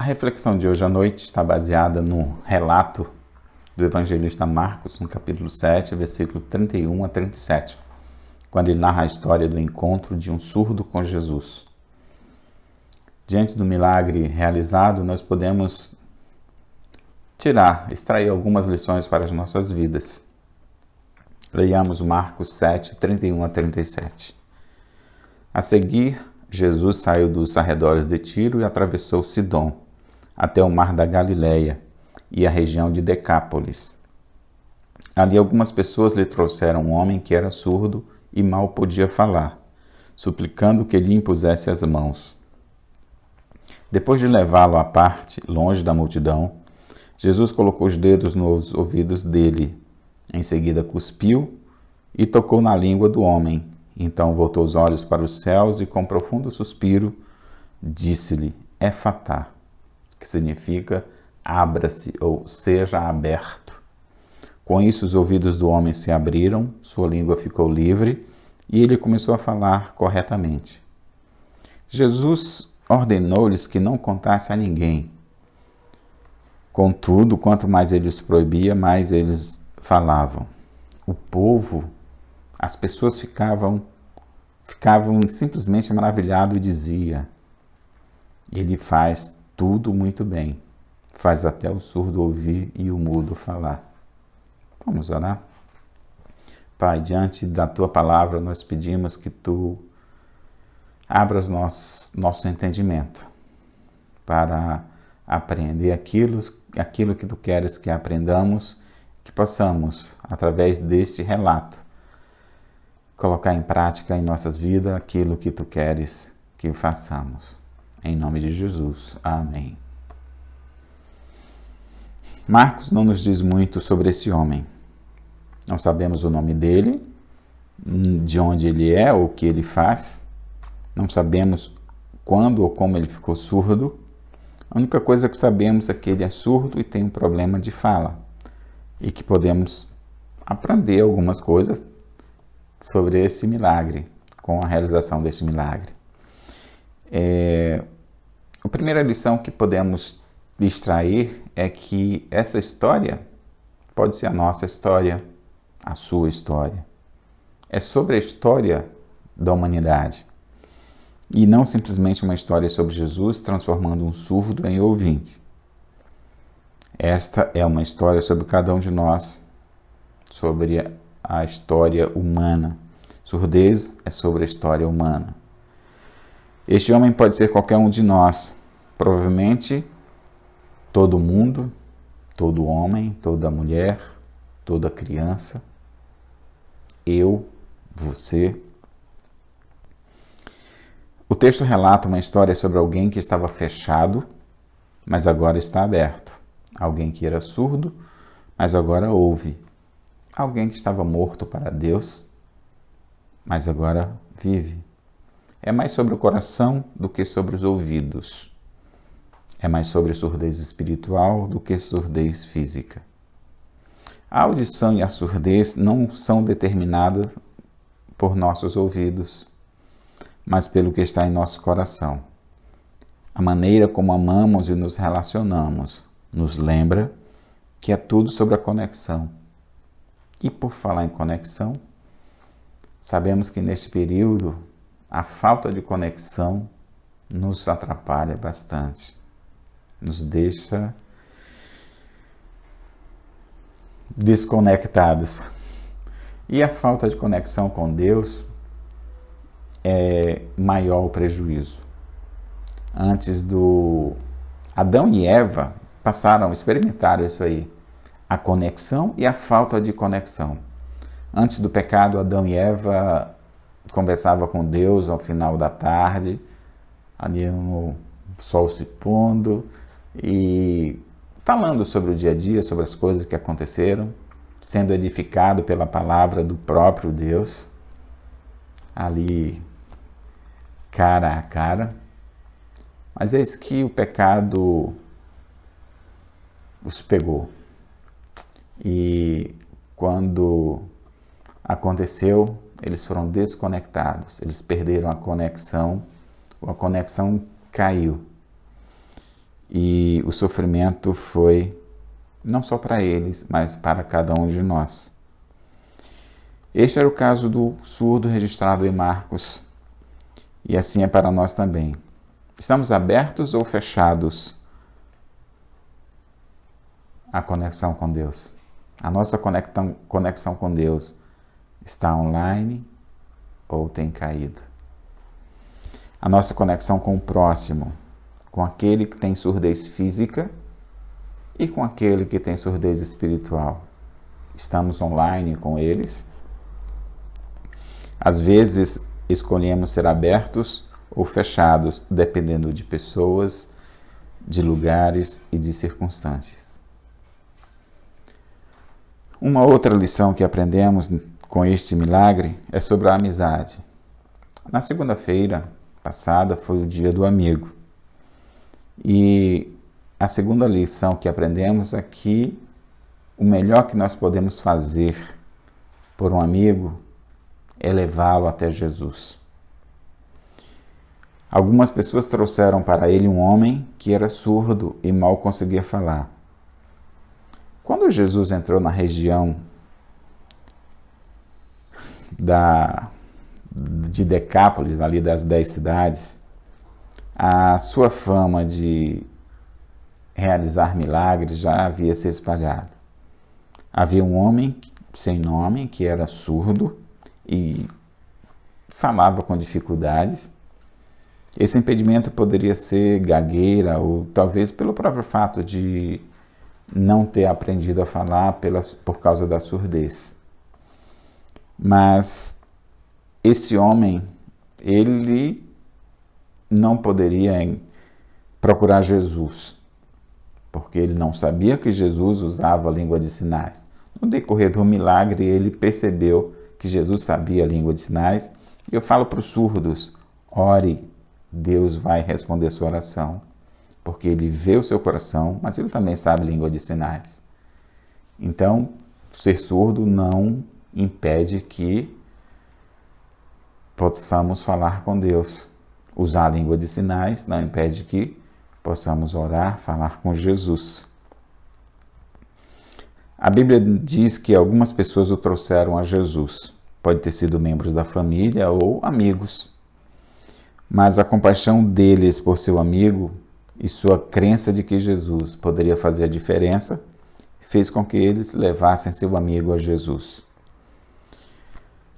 A reflexão de hoje à noite está baseada no relato do evangelista Marcos, no capítulo 7, versículo 31 a 37, quando ele narra a história do encontro de um surdo com Jesus. Diante do milagre realizado, nós podemos extrair algumas lições para as nossas vidas. Leiamos Marcos 7, 31 a 37. A seguir, Jesus saiu dos arredores de Tiro e atravessou Sidom, até o mar da Galileia e a região de Decápolis. Ali algumas pessoas lhe trouxeram um homem que era surdo e mal podia falar, suplicando que lhe impusesse as mãos. Depois de levá-lo à parte, longe da multidão, Jesus colocou os dedos nos ouvidos dele. Em seguida cuspiu e tocou na língua do homem. Então voltou os olhos para os céus e, com profundo suspiro, disse-lhe: Efatá, que significa abra-se ou seja aberto. Com isso, os ouvidos do homem se abriram, sua língua ficou livre e ele começou a falar corretamente. Jesus ordenou-lhes que não contasse a ninguém. Contudo, quanto mais ele os proibia, mais eles falavam. O povo, as pessoas ficavam simplesmente maravilhados e dizia: ele faz tudo muito bem, faz até o surdo ouvir e o mudo falar. Vamos orar? Pai, diante da Tua palavra, nós pedimos que Tu abras nosso entendimento para aprender aquilo que Tu queres que aprendamos, que possamos, através deste relato, colocar em prática em nossas vidas aquilo que Tu queres que façamos. Em nome de Jesus. Amém. Marcos não nos diz muito sobre esse homem. Não sabemos o nome dele, de onde ele é ou o que ele faz. Não sabemos quando ou como ele ficou surdo. A única coisa que sabemos é que ele é surdo e tem um problema de fala. E que podemos aprender algumas coisas sobre esse milagre, com a realização desse milagre. A primeira lição que podemos extrair é que essa história pode ser a nossa história, a sua história. É sobre a história da humanidade. E não simplesmente uma história sobre Jesus transformando um surdo em ouvinte. Esta é uma história sobre cada um de nós, sobre a história humana. Surdez é sobre a história humana. Este homem pode ser qualquer um de nós. Provavelmente todo mundo, todo homem, toda mulher, toda criança, eu, você. O texto relata uma história sobre alguém que estava fechado, mas agora está aberto. Alguém que era surdo, mas agora ouve. Alguém que estava morto para Deus, mas agora vive. É mais sobre o coração do que sobre os ouvidos. É mais sobre surdez espiritual do que surdez física. A audição e a surdez não são determinadas por nossos ouvidos, mas pelo que está em nosso coração. A maneira como amamos e nos relacionamos nos lembra que é tudo sobre a conexão. E por falar em conexão, sabemos que neste período a falta de conexão nos atrapalha bastante, nos deixa desconectados. E a falta de conexão com Deus é maior o prejuízo. Antes do Adão e Eva experimentaram isso aí, a conexão e a falta de conexão. Antes do pecado, Adão e Eva conversavam com Deus ao final da tarde, ali no sol se pondo, e falando sobre o dia a dia, sobre as coisas que aconteceram, sendo edificado pela palavra do próprio Deus, ali cara a cara. Mas eis que o pecado os pegou. E quando aconteceu, eles foram desconectados, eles perderam a conexão caiu. e o sofrimento foi não só para eles, mas para cada um de nós. Este era o caso do surdo registrado em Marcos, e assim é para nós também. Estamos abertos ou fechados à conexão com Deus? A nossa conexão com Deus está online ou tem caído? A nossa conexão com o próximo, com aquele que tem surdez física e com aquele que tem surdez espiritual. Estamos online com eles? Às vezes escolhemos ser abertos ou fechados, dependendo de pessoas, de lugares e de circunstâncias. Uma outra lição que aprendemos com este milagre é sobre a amizade. Na segunda-feira passada foi o dia do amigo. E a segunda lição que aprendemos é que o melhor que nós podemos fazer por um amigo é levá-lo até Jesus. Algumas pessoas trouxeram para ele um homem que era surdo e mal conseguia falar. Quando Jesus entrou na região de Decápolis, ali das 10 cidades, a sua fama de realizar milagres já havia se espalhado. Havia um homem sem nome que era surdo e falava com dificuldades. Esse impedimento poderia ser gagueira ou talvez pelo próprio fato de não ter aprendido a falar por causa da surdez. Mas esse homem, ele não poderia procurar Jesus, porque ele não sabia que Jesus usava a língua de sinais. No decorrer do milagre, ele percebeu que Jesus sabia a língua de sinais. Eu falo para os surdos, ore, Deus vai responder a sua oração, porque ele vê o seu coração, mas ele também sabe língua de sinais. Então, ser surdo não impede que possamos falar com Deus. Usar a língua de sinais não impede que possamos orar, falar com Jesus. A Bíblia diz que algumas pessoas o trouxeram a Jesus. Pode ter sido membros da família ou amigos. Mas a compaixão deles por seu amigo e sua crença de que Jesus poderia fazer a diferença fez com que eles levassem seu amigo a Jesus.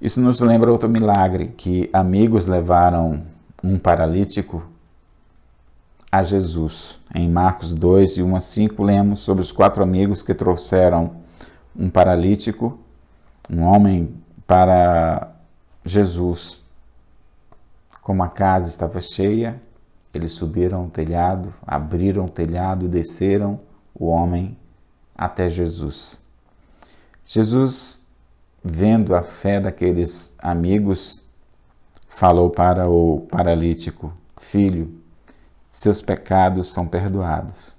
Isso nos lembra outro milagre, que amigos levaram um paralítico a Jesus. Em Marcos 2, de 1 a 5, lemos sobre os 4 amigos que trouxeram um paralítico, um homem, para Jesus. Como a casa estava cheia, eles subiram o telhado, abriram o telhado e desceram o homem até Jesus. Jesus, vendo a fé daqueles amigos, falou para o paralítico: filho, seus pecados são perdoados.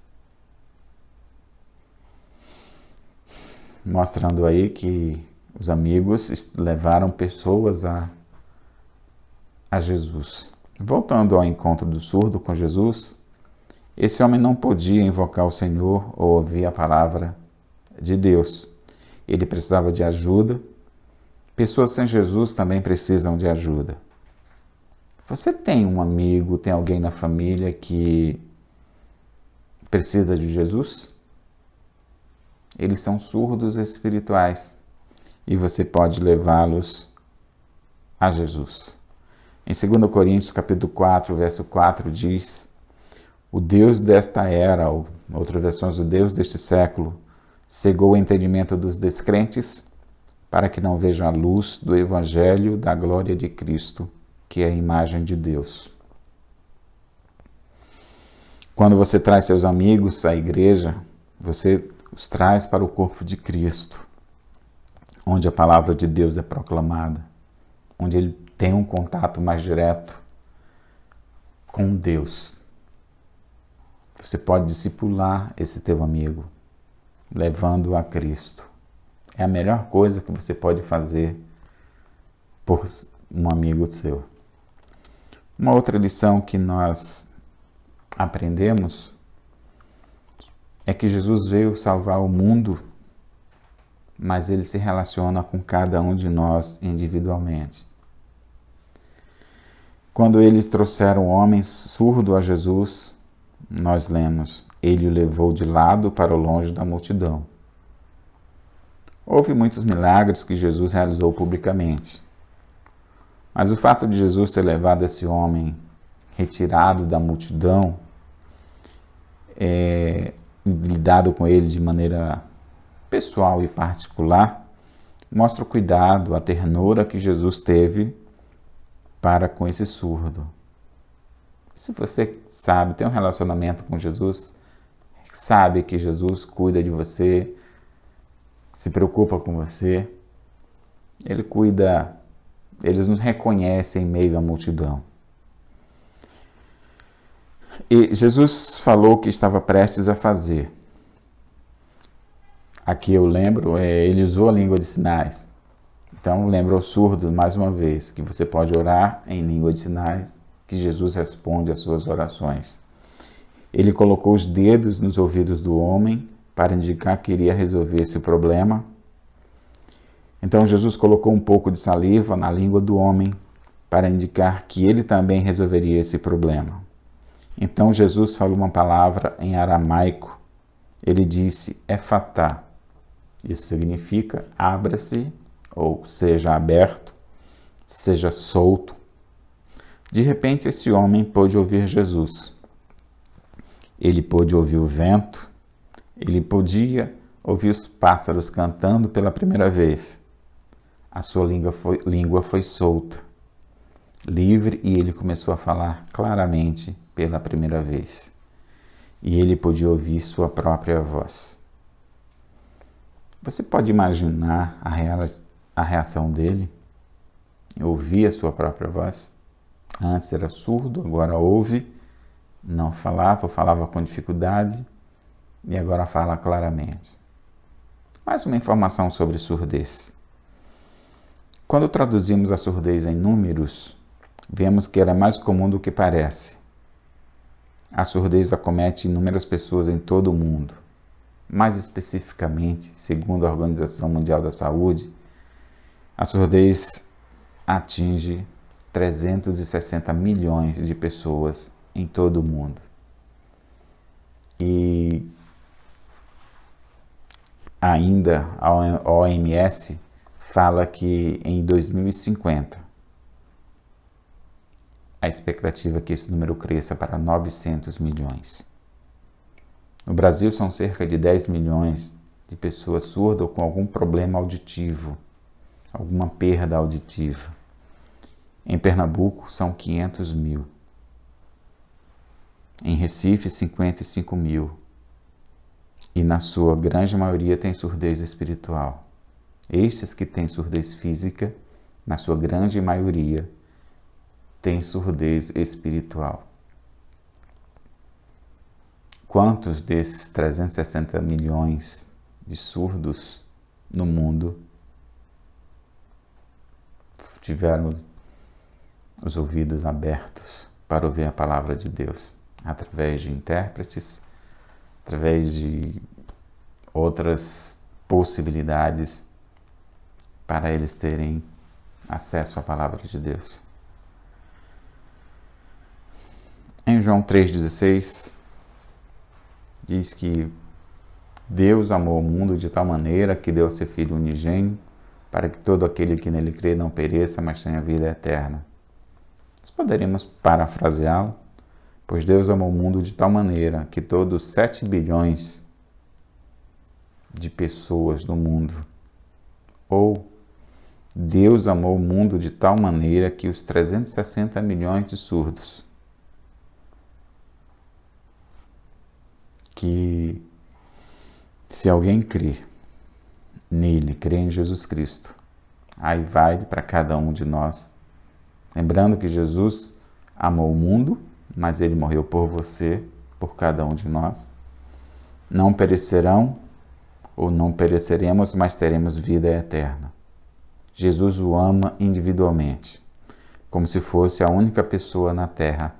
Mostrando aí que os amigos levaram pessoas a Jesus. Voltando ao encontro do surdo com Jesus, esse homem não podia invocar o Senhor ou ouvir a palavra de Deus. Ele precisava de ajuda. Pessoas sem Jesus também precisam de ajuda. Você tem um amigo, tem alguém na família que precisa de Jesus? Eles são surdos espirituais e você pode levá-los a Jesus. Em 2 Coríntios capítulo 4, verso 4 diz: o Deus desta era, ou em outras versões, o Deus deste século, cegou o entendimento dos descrentes para que não vejam a luz do Evangelho da glória de Cristo, que é a imagem de Deus. Quando você traz seus amigos à igreja, você os traz para o corpo de Cristo, onde a palavra de Deus é proclamada, onde ele tem um contato mais direto com Deus. Você pode discipular esse teu amigo, levando-o a Cristo. É a melhor coisa que você pode fazer por um amigo seu. Uma outra lição que nós aprendemos é que Jesus veio salvar o mundo, mas ele se relaciona com cada um de nós individualmente. Quando eles trouxeram o homem surdo a Jesus, nós lemos, ele o levou de lado para o longe da multidão. Houve muitos milagres que Jesus realizou publicamente. Mas o fato de Jesus ter levado esse homem retirado da multidão, lidado com ele de maneira pessoal e particular, mostra o cuidado, a ternura que Jesus teve para com esse surdo. Se você sabe, tem um relacionamento com Jesus, sabe que Jesus cuida de você, se preocupa com você, ele cuida, ele nos reconhece em meio à multidão. E Jesus falou o que estava prestes a fazer. Aqui eu lembro, ele usou a língua de sinais. Então lembra ao surdo, mais uma vez, que você pode orar em língua de sinais, que Jesus responde às suas orações. Ele colocou os dedos nos ouvidos do homem para indicar que iria resolver esse problema. Então Jesus colocou um pouco de saliva na língua do homem para indicar que ele também resolveria esse problema. Então Jesus falou uma palavra em aramaico. Ele disse, efatá. Isso significa abra-se, ou seja aberto, seja solto. De repente esse homem pôde ouvir Jesus. Ele pôde ouvir o vento, ele podia ouvir os pássaros cantando pela primeira vez. A sua língua foi solta, livre, e ele começou a falar claramente pela primeira vez. E ele podia ouvir sua própria voz. Você pode imaginar a reação dele? Ouvir a sua própria voz? Antes era surdo, agora ouve, não falava, ou falava com dificuldade, e agora fala claramente. Mais uma informação sobre surdez. Quando traduzimos a surdez em números, vemos que ela é mais comum do que parece. A surdez acomete inúmeras pessoas em todo o mundo. Mais especificamente, segundo a Organização Mundial da Saúde, a surdez atinge 360 milhões de pessoas em todo o mundo. E ainda a OMS fala que em 2050 a expectativa é que esse número cresça para 900 milhões. No Brasil são cerca de 10 milhões de pessoas surdas ou com algum problema auditivo, alguma perda auditiva. Em Pernambuco são 500 mil. Em Recife, 55 mil. E na sua grande maioria tem surdez espiritual. Estes que têm surdez física, na sua grande maioria, têm surdez espiritual. Quantos desses 360 milhões de surdos no mundo tiveram os ouvidos abertos para ouvir a palavra de Deus, através de intérpretes, através de outras possibilidades para eles terem acesso à palavra de Deus? Em João 3,16, diz que Deus amou o mundo de tal maneira que deu seu Filho unigênito, para que todo aquele que nele crê não pereça, mas tenha vida eterna. Nós poderíamos parafraseá-lo, pois Deus amou o mundo de tal maneira que todos os 7 bilhões de pessoas no mundo, ou Deus amou o mundo de tal maneira que os 360 milhões de surdos, que se alguém crer nele, crer em Jesus Cristo, aí vale para cada um de nós. Lembrando que Jesus amou o mundo, mas ele morreu por você, por cada um de nós. Não perecerão ou não pereceremos, mas teremos vida eterna. Jesus o ama individualmente, como se fosse a única pessoa na terra.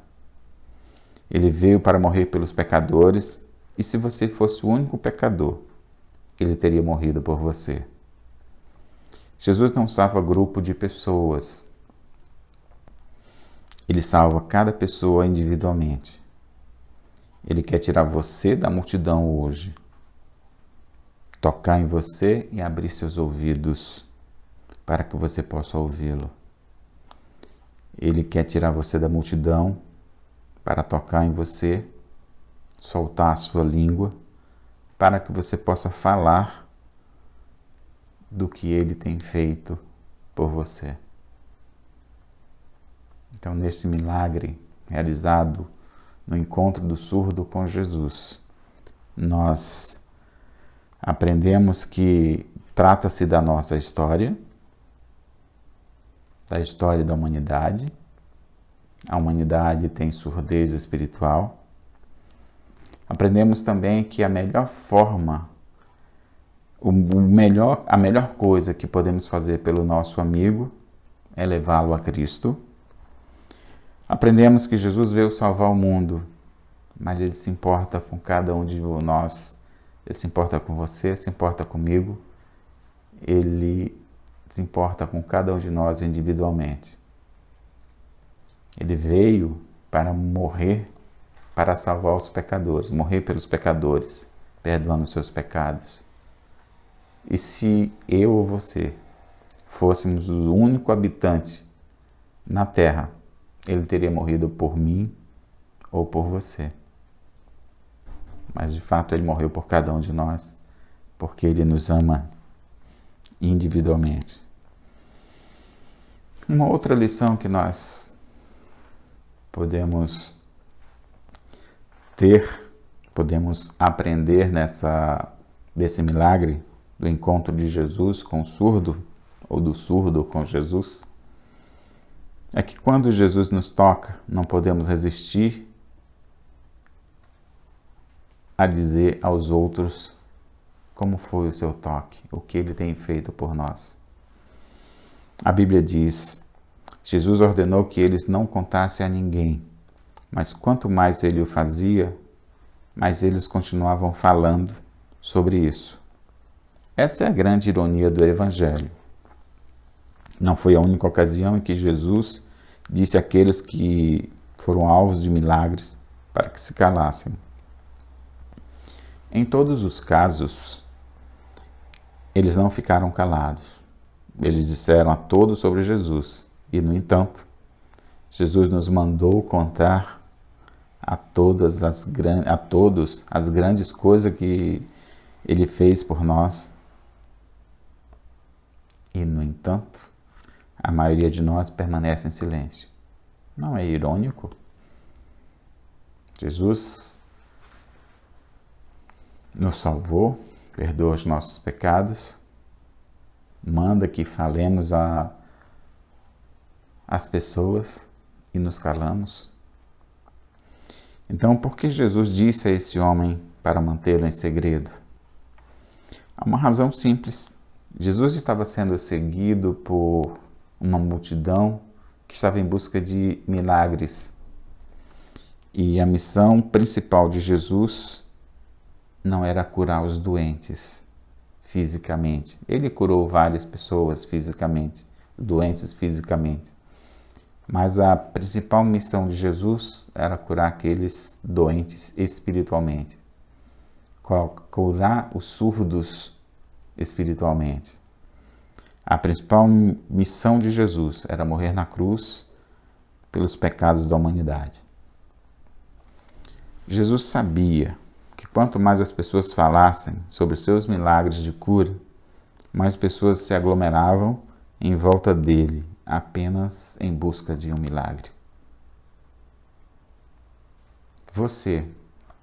Ele veio para morrer pelos pecadores, E se você fosse o único pecador, ele teria morrido por você. Jesus não salva grupo de pessoas. Ele salva cada pessoa individualmente. Ele quer tirar você da multidão hoje, tocar em você e abrir seus ouvidos para que você possa ouvi-lo. Ele quer tirar você da multidão para tocar em você, soltar a sua língua, para que você possa falar do que ele tem feito por você. Então, nesse milagre realizado no encontro do surdo com Jesus, nós aprendemos que trata-se da nossa história, da história da humanidade. A humanidade tem surdez espiritual. Aprendemos também que a melhor forma, a melhor coisa que podemos fazer pelo nosso amigo é levá-lo a Cristo. Aprendemos que Jesus veio salvar o mundo, mas Ele se importa com cada um de nós. Ele se importa com você, se importa comigo. Ele se importa com cada um de nós individualmente. Ele veio para morrer, para salvar os pecadores, morrer pelos pecadores, perdoando os seus pecados. E se eu ou você fôssemos o único habitante na Terra, ele teria morrido por mim ou por você. Mas de fato ele morreu por cada um de nós, porque ele nos ama individualmente. Uma outra lição que nós podemos aprender desse milagre do encontro de Jesus com o surdo, ou do surdo com Jesus, é que quando Jesus nos toca, não podemos resistir a dizer aos outros como foi o seu toque, o que ele tem feito por nós. A Bíblia diz: Jesus ordenou que eles não contassem a ninguém, mas quanto mais ele o fazia, mais eles continuavam falando sobre isso. Essa é a grande ironia do Evangelho. Não foi a única ocasião em que Jesus disse àqueles que foram alvos de milagres para que se calassem. Em todos os casos, eles não ficaram calados. Eles disseram a todos sobre Jesus. E, no entanto, Jesus nos mandou contar a todos as grandes coisas que Ele fez por nós. E, no entanto, a maioria de nós permanece em silêncio. Não é irônico? Jesus nos salvou, perdoa os nossos pecados, manda que falemos às pessoas e nos calamos. Então, por que Jesus disse a esse homem para mantê-lo em segredo? Há uma razão simples. Jesus estava sendo seguido por uma multidão que estava em busca de milagres. E a missão principal de Jesus não era curar os doentes fisicamente. Ele curou várias pessoas fisicamente, doentes fisicamente. Mas a principal missão de Jesus era curar aqueles doentes espiritualmente. Curar os surdos espiritualmente. A principal missão de Jesus era morrer na cruz pelos pecados da humanidade. Jesus sabia que quanto mais as pessoas falassem sobre seus milagres de cura, mais pessoas se aglomeravam em volta dele, apenas em busca de um milagre. Você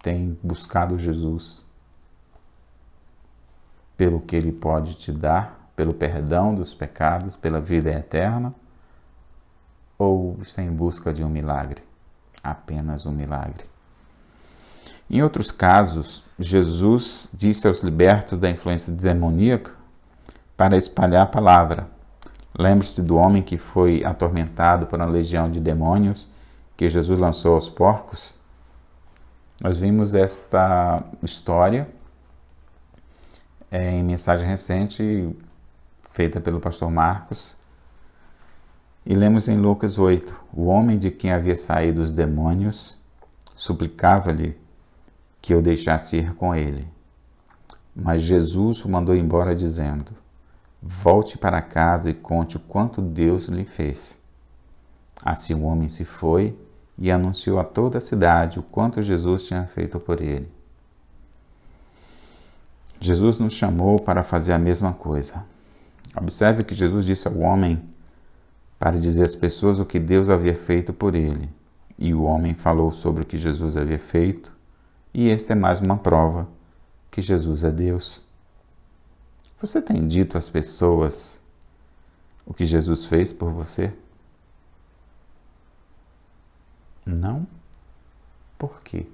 tem buscado Jesus pelo que Ele pode te dar, pelo perdão dos pecados, pela vida eterna, ou está em busca de um milagre? Apenas um milagre. Em outros casos, Jesus disse aos libertos da influência demoníaca para espalhar a palavra. Lembre-se do homem que foi atormentado por uma legião de demônios que Jesus lançou aos porcos. Nós vimos esta história em mensagem recente feita pelo pastor Marcos e lemos em Lucas 8, o homem de quem havia saído os demônios suplicava-lhe que eu deixasse ir com ele. Mas Jesus o mandou embora dizendo, volte para casa e conte o quanto Deus lhe fez. Assim o homem se foi e anunciou a toda a cidade o quanto Jesus tinha feito por ele. Jesus nos chamou para fazer a mesma coisa. Observe que Jesus disse ao homem para dizer às pessoas o que Deus havia feito por ele. E o homem falou sobre o que Jesus havia feito, e esta é mais uma prova que Jesus é Deus. Você tem dito às pessoas o que Jesus fez por você? Não? Por quê?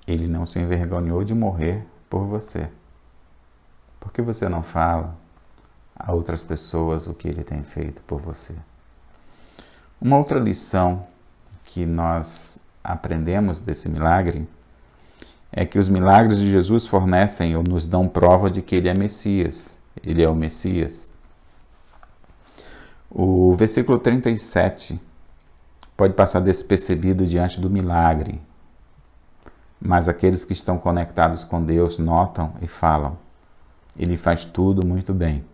Ele não se envergonhou de morrer por você. Por que você não fala a outras pessoas o que ele tem feito por você? Uma outra lição que nós aprendemos desse milagre é que os milagres de Jesus fornecem ou nos dão prova de que ele é Messias. Ele é o Messias. O versículo 37 pode passar despercebido diante do milagre, mas aqueles que estão conectados com Deus notam e falam, ele faz tudo muito bem.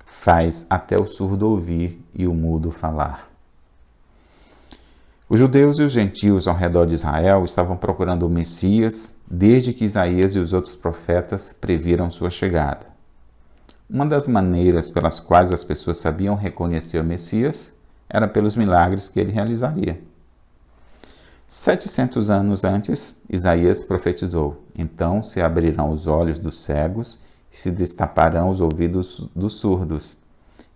Faz até o surdo ouvir e o mudo falar. Os judeus e os gentios ao redor de Israel estavam procurando o Messias desde que Isaías e os outros profetas previram sua chegada. Uma das maneiras pelas quais as pessoas sabiam reconhecer o Messias era pelos milagres que ele realizaria. 700 anos antes, Isaías profetizou, então se abrirão os olhos dos cegos e se destaparão os ouvidos dos surdos.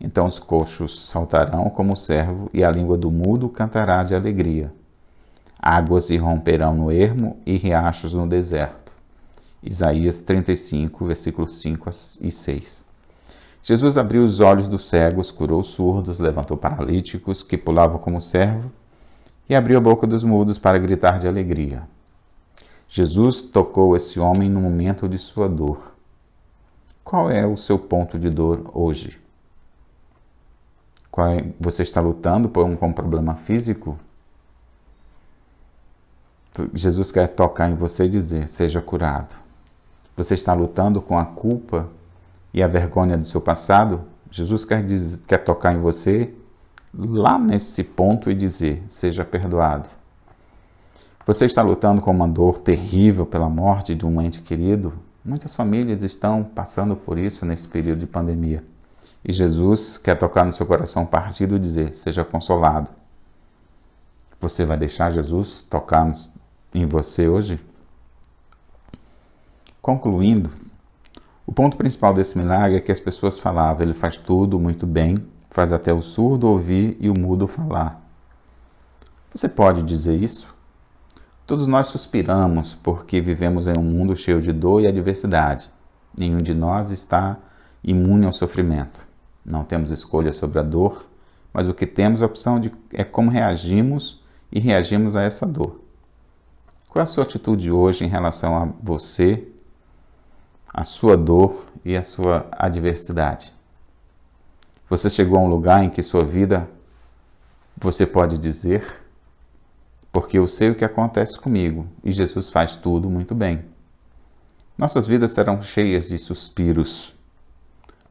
Então os coxos saltarão como o cervo, e a língua do mudo cantará de alegria. Águas irromperão no ermo e riachos no deserto. Isaías 35, versículos 5 e 6. Jesus abriu os olhos dos cegos, curou surdos, levantou paralíticos que pulavam como cervo, e abriu a boca dos mudos para gritar de alegria. Jesus tocou esse homem no momento de sua dor. Qual é o seu ponto de dor hoje? Você está lutando com um problema físico? Jesus quer tocar em você e dizer, seja curado. Você está lutando com a culpa e a vergonha do seu passado? Jesus quer tocar em você lá nesse ponto e dizer, seja perdoado. Você está lutando com uma dor terrível pela morte de um ente querido? Muitas famílias estão passando por isso nesse período de pandemia. E Jesus quer tocar no seu coração partido e dizer, seja consolado. Você vai deixar Jesus tocar em você hoje? Concluindo, o ponto principal desse milagre é que as pessoas falavam, ele faz tudo muito bem, faz até o surdo ouvir e o mudo falar. Você pode dizer isso? Todos nós suspiramos porque vivemos em um mundo cheio de dor e adversidade. Nenhum de nós está imune ao sofrimento. Não temos escolha sobre a dor, mas o que temos a opção é como reagimos e reagimos a essa dor. Qual é a sua atitude hoje em relação a você, a sua dor e a sua adversidade? Você chegou a um lugar em que sua vida, você pode dizer, porque eu sei o que acontece comigo e Jesus faz tudo muito bem. Nossas vidas serão cheias de suspiros.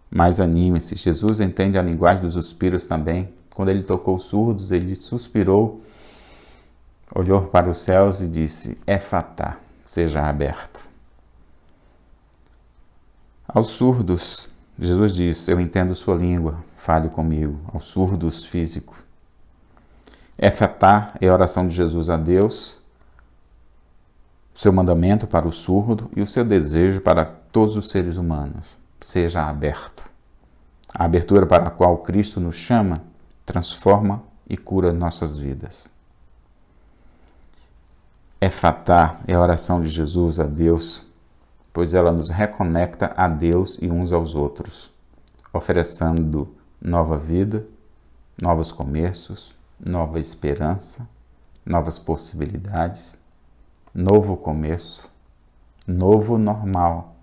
Mas anime-se, Jesus entende a linguagem dos suspiros também. Quando ele tocou os surdos, ele suspirou, olhou para os céus e disse, Efatá, seja aberto. Aos surdos, Jesus diz, eu entendo sua língua, fale comigo. Aos surdos físicos. Efatá é a oração de Jesus a Deus, seu mandamento para o surdo e o seu desejo para todos os seres humanos. Seja aberto. A abertura para a qual Cristo nos chama transforma e cura nossas vidas. Efatá é a oração de Jesus a Deus, pois ela nos reconecta a Deus e uns aos outros, oferecendo nova vida, novos começos, nova esperança, novas possibilidades, novo começo, novo normal.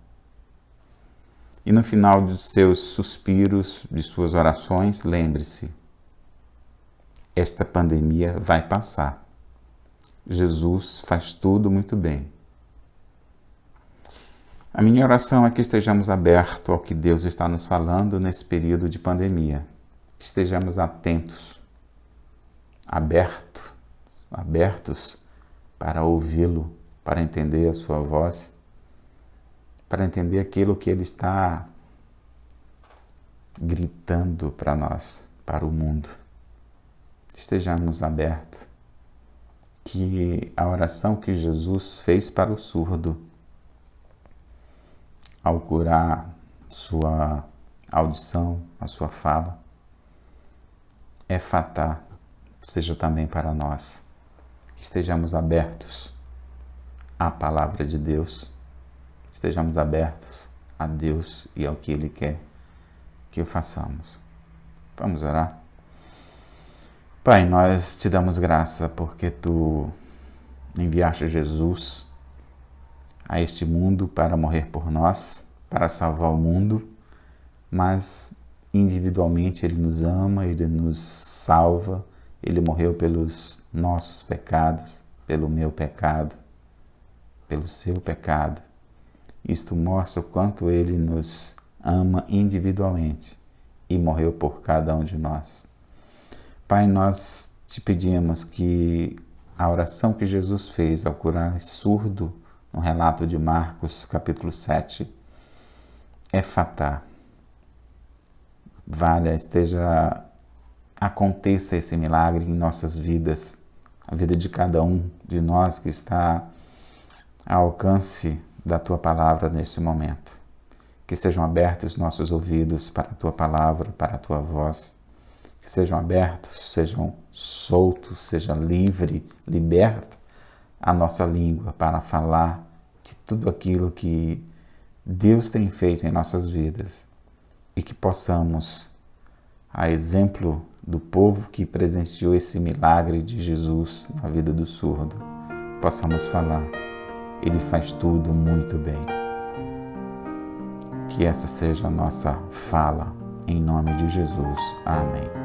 E no final dos seus suspiros, de suas orações, lembre-se, esta pandemia vai passar. Jesus faz tudo muito bem. A minha oração é que estejamos abertos ao que Deus está nos falando nesse período de pandemia. Que estejamos atentos, abertos para ouvi-lo, para entender a sua voz, para entender aquilo que Ele está gritando para nós, para o mundo. Estejamos abertos. Que a oração que Jesus fez para o surdo, ao curar sua audição, a sua fala, efatá, seja também para nós. Que estejamos abertos à palavra de Deus, estejamos abertos a Deus e ao que Ele quer que o façamos. Vamos orar? Pai, nós te damos graça porque Tu enviaste Jesus a este mundo para morrer por nós, para salvar o mundo, mas individualmente Ele nos ama, Ele nos salva, Ele morreu pelos nossos pecados, pelo meu pecado, pelo seu pecado. Isto mostra o quanto Ele nos ama individualmente e morreu por cada um de nós. Pai, nós te pedimos que a oração que Jesus fez ao curar surdo, no relato de Marcos, capítulo 7, efatá, aconteça esse milagre em nossas vidas, a vida de cada um de nós que está ao alcance da Tua palavra neste momento. Que sejam abertos os nossos ouvidos para a Tua palavra, para a Tua voz. Que sejam abertos, sejam soltos, seja livre, liberta a nossa língua para falar de tudo aquilo que Deus tem feito em nossas vidas e que possamos, a exemplo do povo que presenciou esse milagre de Jesus na vida do surdo, possamos falar, Ele faz tudo muito bem. Que essa seja a nossa fala, em nome de Jesus. Amém.